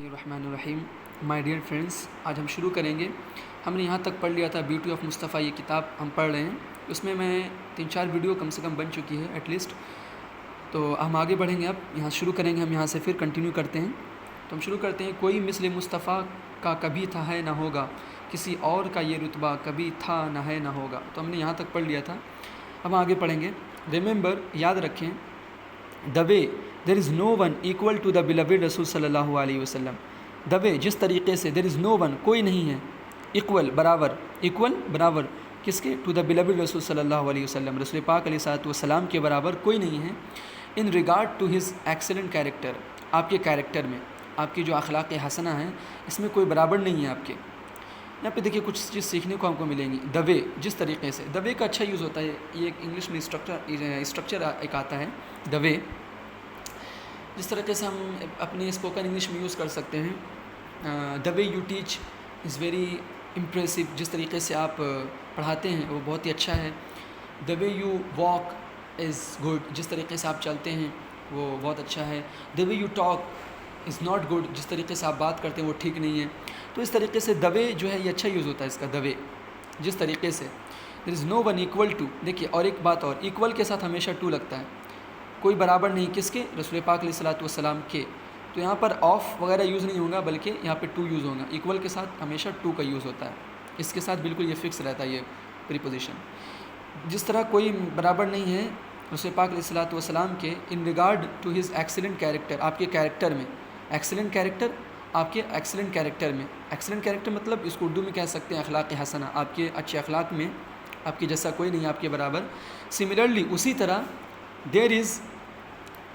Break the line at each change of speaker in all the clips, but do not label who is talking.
الرحیم my dear friends, آج ہم شروع کریں گے۔ ہم نے یہاں تک پڑھ لیا تھا بیوٹی آف مصطفیٰ، یہ کتاب ہم پڑھ رہے ہیں، اس میں 3-4 ویڈیو کم سے کم بن چکی ہے ایٹ لیسٹ۔ تو ہم آگے بڑھیں گے، اب یہاں شروع کریں گے، ہم یہاں سے پھر کنٹینیو کرتے ہیں۔ تو ہم شروع کرتے ہیں۔ کوئی مثل مصطفیٰ کا کبھی تھا ہے نہ ہوگا، کسی اور کا یہ رتبہ کبھی تھا نہ ہے نہ ہوگا۔ تو ہم نے یہاں تک پڑھ لیا تھا، اب آگے پڑھیں گے۔ ریممبر، یاد رکھیں، the way there is no one equal to the beloved رسول صلی اللہ علیہ وسلم۔ دا وے، جس طریقے سے، دیر از نو ون، کوئی نہیں ہے، ایکول برابر، ایکول برابر کس کے؟ ٹو دا بلوڈ رسول صلی اللہ علیہ وسلم، رسول پاک علیہ السلام کے برابر کوئی نہیں ہے۔ In regard to his excellent character, آپ کے کیریکٹر میں، آپ کی جو اخلاق حسنہ ہیں، اس میں کوئی برابر نہیں ہے آپ کے۔ یہاں پہ دیکھیے کچھ چیز سیکھنے کو ہم کو ملیں گی۔ دا وے، جس طریقے سے، دا وے کا اچھا یوز ہوتا ہے، یہ ایک انگلش میں اسٹرکچر ایک آتا ہے، دا وے، جس طریقے سے ہم اپنے اسپوکن انگلش میں یوز کر سکتے ہیں۔ The way you teach is very impressive, جس طریقے سے آپ پڑھاتے ہیں وہ بہت ہی اچھا ہے۔ The way you walk is good, جس طریقے سے آپ چلتے ہیں وہ بہت اچھا ہے۔ The way you talk is not good, جس طریقے سے آپ بات کرتے ہیں وہ ٹھیک نہیں ہے۔ تو اس طریقے سے دا وے جو ہے یہ اچھا یوز ہوتا ہے اس کا، دا وے، جس طریقے سے۔ دیر is no one equal to, دیکھیے اور ایک بات اور، ایکول کے ساتھ ہمیشہ ٹو لگتا ہے، کوئی برابر نہیں کس کے؟ رسول پاک علیہ السلام کے۔ تو یہاں پر آف وغیرہ یوز نہیں ہوگا، بلکہ یہاں پہ ٹو یوز ہوگا۔ ایکول کے ساتھ ہمیشہ ٹو کا یوز ہوتا ہے، اس کے ساتھ بالکل یہ فکس رہتا ہے یہ پریپوزیشن۔ جس طرح کوئی برابر نہیں ہے رسول پاک علیہ السلام کے، in regard to his excellent character, آپ کے کیریکٹر میں، ایکسلنٹ کیریکٹر، آپ کے ایکسلنٹ کیریکٹر میں۔ ایکسلنٹ کیریکٹر مطلب اس کو اردو میں کہہ سکتے ہیں اخلاق حسنہ، آپ کے اچھے اخلاق میں آپ کے جیسا کوئی نہیں آپ کے برابر۔ سملرلی، اسی طرح، دیر is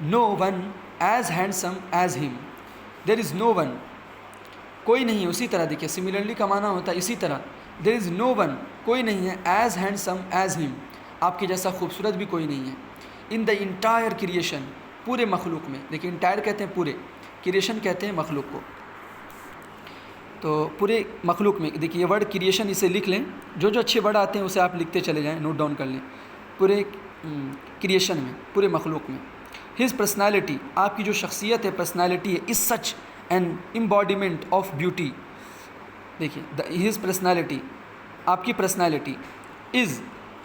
no one as handsome as ہم، دیر از نو ون، کوئی نہیں ہے، اسی طرح دیکھیے سملرلی کا معنی ہوتا ہے اسی طرح، دیر از نو ون، کوئی نہیں ہے، ایز ہینڈسم ایز ہم، آپ کے جیسا خوبصورت بھی کوئی نہیں ہے۔ ان دا انٹائر کریشن، پورے مخلوق میں، دیکھیے انٹائر کہتے ہیں پورے، کریشن کہتے ہیں مخلوق کو، تو پورے مخلوق میں، دیکھیے یہ ورڈ کریشن اسے لکھ لیں، جو اچھے ورڈ آتے ہیں اسے آپ لکھتے چلے جائیں، نوٹ ڈاؤن کر لیں۔ پورے کریشن میں، پورے مخلوق میں، ہز پرسنالٹی، آپ کی جو شخصیت ہے، پرسنالٹی ہے، از such an embodiment of beauty, دیکھیے ہز پرسنالٹی، آپ کی پرسنالٹی، از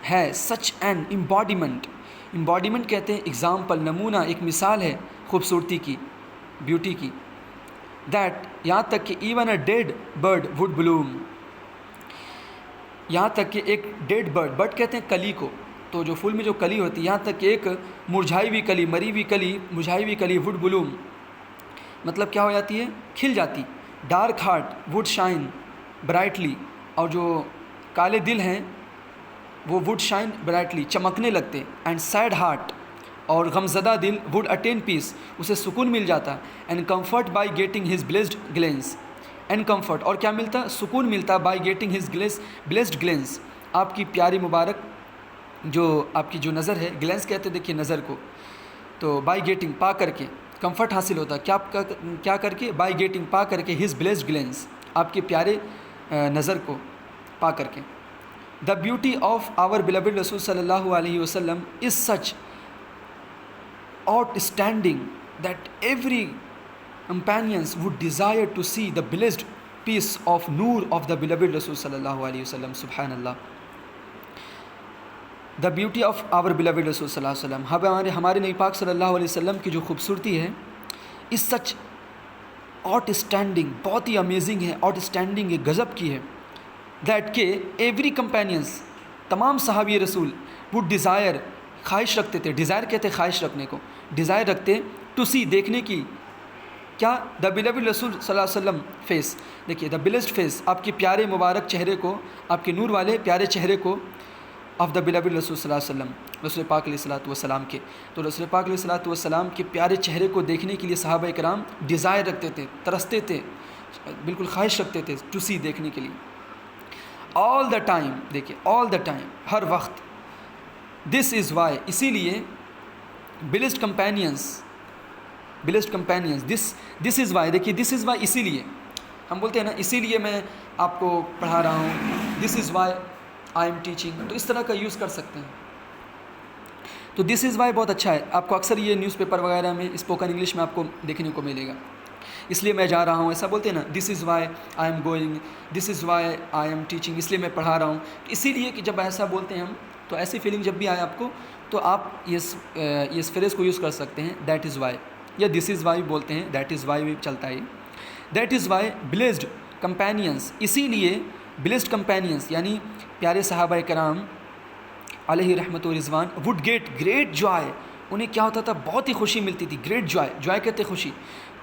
ہے، سچ این امباڈیمنٹ، امباڈیمنٹ کہتے ہیں ایگزامپل، نمونہ، ایک مثال ہے خوبصورتی کی، بیوٹی کی، دیٹ، یہاں تک کہ even a dead bird would bloom, یہاں تک کہ ایک ڈیڈ برڈ، برڈ کہتے ہیں کلی کو، تو جو پھول میں جو کلی ہوتی ہے، یہاں تک کہ ایک مرجھائی ہوئی کلی، مری ہوئی کلی، مرجھائی ہوئی کلی، وڈ بلوم، مطلب کیا ہو جاتی ہے؟ کھل جاتی۔ ڈارک ہارٹ وڈ شائن برائٹلی، اور جو کالے دل ہیں وہ وڈ شائن برائٹلی، چمکنے لگتے۔ اینڈ سیڈ ہارٹ، اور غمزدہ دل، وڈ اٹین پیس، اسے سکون مل جاتا۔ And comfort by getting his blessed glands, and comfort, اور کیا ملتا؟ سکون ملتا، by getting his blessed glands, آپ کی پیاری مبارک جو آپ کی جو نظر ہے، گلینس کہتے ہیں دیکھیے نظر کو، تو بائی گیٹنگ، پا کر کے، کمفرٹ حاصل ہوتا ہے، کیا کر کے؟ بائی گیٹنگ، پا کر کے، ہز بلیسڈ گلینس، آپ کے پیارے نظر کو پا کر کے۔ The beauty of our beloved رسول صلی اللہ علیہ وسلم از سچ out standing that every companions would desire to C the blessed piece of Noor of the beloved رسول صلی اللہ علیہ وسلم، سبحان اللہ۔ The beauty of our beloved رسول صلی اللہ علیہ وسلم، ہمارے نبی پاک صلی اللہ علیہ وسلم کی جو خوبصورتی ہے، اس سچ آؤٹ اسٹینڈنگ، بہت ہی امیزنگ ہے، آؤٹ اسٹینڈنگ ہے، غضب کی ہے، دیٹ کہ ایوری کمپینینس، تمام صحابی رسول، وڈ ڈیزائر، خواہش رکھتے تھے، ڈیزائر کہتے ہیں خواہش رکھنے کو، ڈیزائر رکھتے ٹو سی، دیکھنے کی، کیا؟ دا بلوڈ رسول صلی اللہ علیہ وسلم فیس، دیکھیے دا بلیسڈ فیس، آپ کے پیارے مبارک چہرے کو، آپ کے نور والے پیارے چہرے کو، آف دا بلوڈ رسول صلی اللہ علیہ وسلم، رسول پاک علیہ السلام کے، تو رسول پاک علیہ السلام کے پیارے چہرے کو دیکھنے کے لیے صحابہ کرام ڈیزائر رکھتے تھے، ترستے تھے، بالکل خواہش رکھتے تھے ٹو سی، دیکھنے کے لیے۔ آل دا ٹائم، دیکھیے آل دا ٹائم، ہر وقت، دس از وائی، اسی لیے، blessed companions, this is Y, دیکھیے دس از وائی، اسی لیے، ہم بولتے ہیں نا اسی لیے میں آپ کو پڑھا رہا ہوں، this is why I am teaching, تو اس طرح کا یوز کر سکتے ہیں۔ تو دس از وائی بہت اچھا ہے، آپ کو اکثر یہ نیوز پیپر وغیرہ میں اسپوکن انگلش میں آپ کو دیکھنے کو ملے گا۔ اس لیے میں جا رہا ہوں، ایسا بولتے ہیں نا، this is why I am going, this is why I am teaching, اس لیے میں پڑھا رہا ہوں. اسی لیے کہ جب ایسا بولتے ہیں ہم، تو ایسی فیلنگ جب بھی آئے آپ کو تو آپ اس فریز کو یوز کر سکتے ہیں، دیٹ از وائی، یا دس از وائی بولتے ہیں، دیٹ از وائی بھی چلتا ہے. That is why blessed companions, اسی لیے بلیسڈ کمپینینس یعنی پیارے صحابہ کرام علیہ رحمت و رضوان وڈ گیٹ گریٹ جوائے، انہیں کیا ہوتا تھا، بہت ہی خوشی ملتی تھی. گریٹ جوائے، جوائے کہتے خوشی،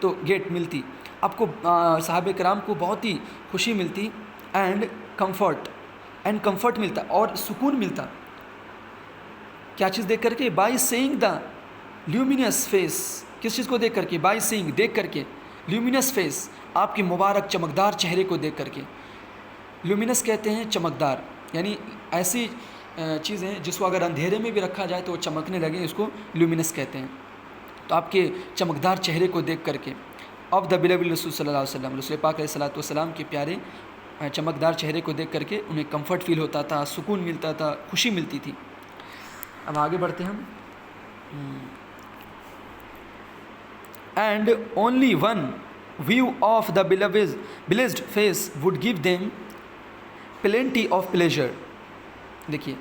تو گیٹ ملتی آپ کو، صحابہ کرام کو بہت ہی خوشی ملتی. اینڈ کمفرٹ ملتا اور سکون ملتا. کیا چیز دیکھ کر کے؟ بائی سیئنگ دا لیومینس فیس، کس چیز کو دیکھ کر کے؟ بائی سیئنگ، دیکھ کر کے، لیومینس فیس، آپ کے مبارک چمکدار چہرے کو دیکھ کر کے. لیومینس کہتے ہیں چمکدار، یعنی ایسی چیزیں جس کو اگر اندھیرے میں بھی رکھا جائے تو وہ چمکنے لگے، اس کو لیومینس کہتے ہیں. تو آپ کے چمکدار چہرے کو دیکھ کر کے، آف دا بلیوڈ رسول صلی اللہ علیہ وسلم، رسول پاک علیہ الصلوۃ والسلام کے پیارے چمکدار چہرے کو دیکھ کر کے انہیں کمفرٹ فیل ہوتا تھا، سکون ملتا تھا، خوشی ملتی تھی. اب آگے بڑھتے ہیں ہم. And only one view of the blessed face would give them plenty of pleasure. دیکھیے،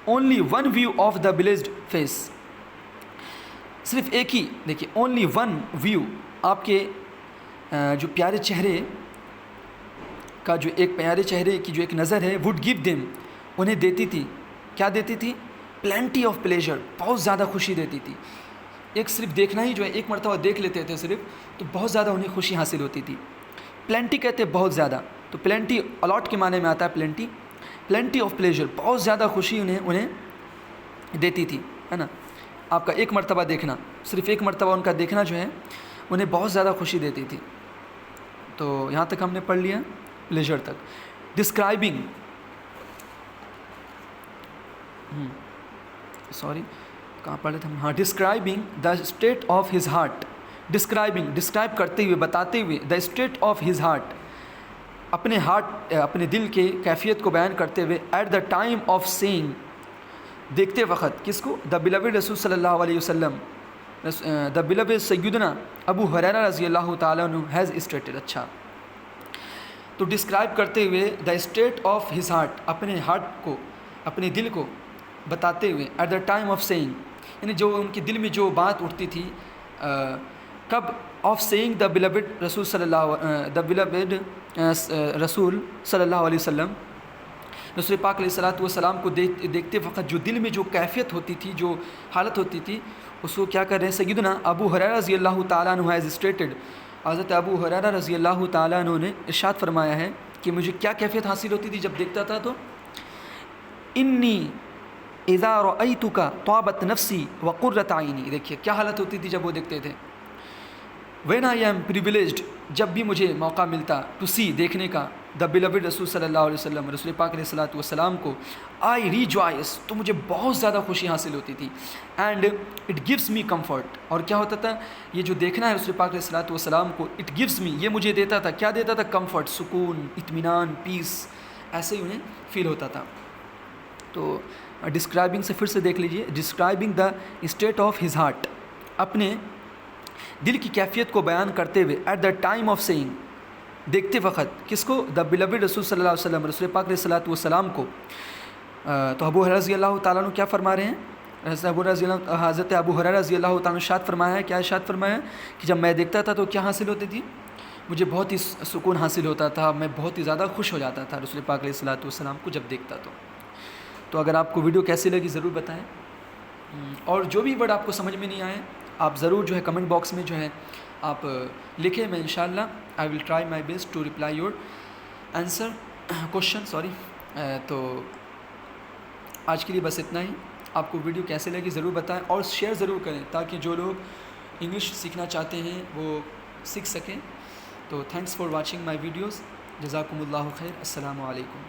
only one view of the blessed face, صرف ایک ہی، دیکھیے اونلی ون ویو، آپ کے جو پیارے چہرے کا جو ایک پیارے چہرے کی جو ایک نظر ہے، وڈ گیو دیم، انہیں دیتی تھی، کیا دیتی تھی؟ پلینٹی آف پلیجر، بہت زیادہ خوشی دیتی تھی. ایک صرف دیکھنا ہی جو ہے، ایک مرتبہ دیکھ لیتے تھے صرف، تو بہت زیادہ انہیں خوشی حاصل ہوتی تھی. پلینٹی کہتے ہیں بہت زیادہ، تو پلینٹی الاٹ کے معنی میں آتا ہے پلینٹی آف پلیجر، بہت زیادہ خوشی انہیں دیتی تھی، ہے نا. آپ کا ایک مرتبہ دیکھنا، صرف ایک مرتبہ ان کا دیکھنا جو ہے انہیں بہت زیادہ خوشی دیتی تھی. تو یہاں تک ہم نے پڑھ لیا، پلیجر تک. ڈسکرائبنگ، کہاں پڑھ رہے تھے ہم؟ ہاں، describing the state of his heart. Describe کرتے ہوئے، بتاتے ہوئے، the state of his heart, اپنے دل کے کیفیت کو بیان کرتے ہوئے. At the time of seeing, دیکھتے وقت، کس کو؟ دا بلیوڈ رسول صلی اللہ علیہ وسلم، دا بلیوڈ سیدنا ابو ہریرہ رضی اللہ تعالیٰ عنہ ہیز اسٹیٹڈ. اچھا، تو ڈسکرائب کرتے ہوئے the state of his heart, اپنے ہارٹ کو، اپنے دل کو بتاتے ہوئے. At the time of seeing, یعنی جو ان کے دل میں جو بات اٹھتی تھی، کب؟ آف سینگ دا بلیوڈ رسول صلی اللہ علیہ وسلم، رسول پاک علیہ الصلوۃ والسلام کو دیکھتے وقت جو دل میں جو کیفیت ہوتی تھی، جو حالت ہوتی تھی، اس کو کیا کر رہے ہیں؟ سیدنا ابو ہریرہ رضی اللہ تعالیٰ عنہ ہیز اسٹیٹڈ، حضرت ابو ہریرہ رضی اللہ تعالیٰ عنہ نے ارشاد فرمایا ہے کہ مجھے کیا کیفیت حاصل ہوتی تھی جب دیکھتا تھا تو؟ انی اذا رأیتک طابت نفسی وقرۃ عینی. دیکھیے کیا حالت ہوتی تھی جب وہ دیکھتے تھے. وین آئی ایم پریویلیجڈ، جب بھی مجھے موقع ملتا ٹو سی، دیکھنے کا، دا بلیوڈ رسول صلی اللہ علیہ وسلم، رسول پاک علیہ الصلوۃ والسلام کو، آئی ریجوائس، تو مجھے بہت زیادہ خوشی حاصل ہوتی تھی. And it gives me comfort, اور کیا ہوتا تھا؟ یہ جو دیکھنا ہے رسول پاک علیہ الصلوۃ والسلام کو، اٹ گیوس می، یہ مجھے دیتا تھا، کیا دیتا تھا؟ کمفرٹ، سکون، اطمینان، پیس، ایسے ہی انہیں فیل ہوتا تھا. تو ڈسکرائبنگ سے پھر سے دیکھ لیجئے. Describing the state of his heart, اپنے دل کی کیفیت کو بیان کرتے ہوئے. At the time of seeing, دیکھتے وقت، کس کو؟ دا بلیوڈ رسول صلی اللہ علیہ وسلم، رسول پاک علیہ الصلوۃ والسلام کو. تو ابو ہریرہ رضی اللہ تعالیٰ عنہ کیا فرما رہے ہیں؟ حضرت ابو ہریرہ رضی اللہ تعالیٰ عنہ ارشاد فرمایا ہے، کیا ارشاد فرمایا ہے؟ کہ جب میں دیکھتا تھا تو کیا حاصل ہوتی تھی؟ مجھے بہت ہی سکون حاصل ہوتا تھا، میں بہت ہی زیادہ خوش ہو جاتا تھا رسول پاک علیہ الصلوۃ والسلام کو جب دیکھتا تو اگر آپ کو ویڈیو کیسی لگی ضرور بتائیں، اور جو بھی ورڈ آپ کو سمجھ میں نہیں آئے آپ ضرور جو ہے کمنٹ باکس میں جو ہے آپ لکھیں. میں انشاءاللہ I will try my best to reply your answer question. تو آج کے لیے بس اتنا ہی. آپ کو ویڈیو کیسے لگی ضرور بتائیں، اور شیئر ضرور کریں تاکہ جو لوگ انگلش سیکھنا چاہتے ہیں وہ سیکھ سکیں. تو thanks for watching my videos. جزاکم اللہ خیر. السلام علیکم.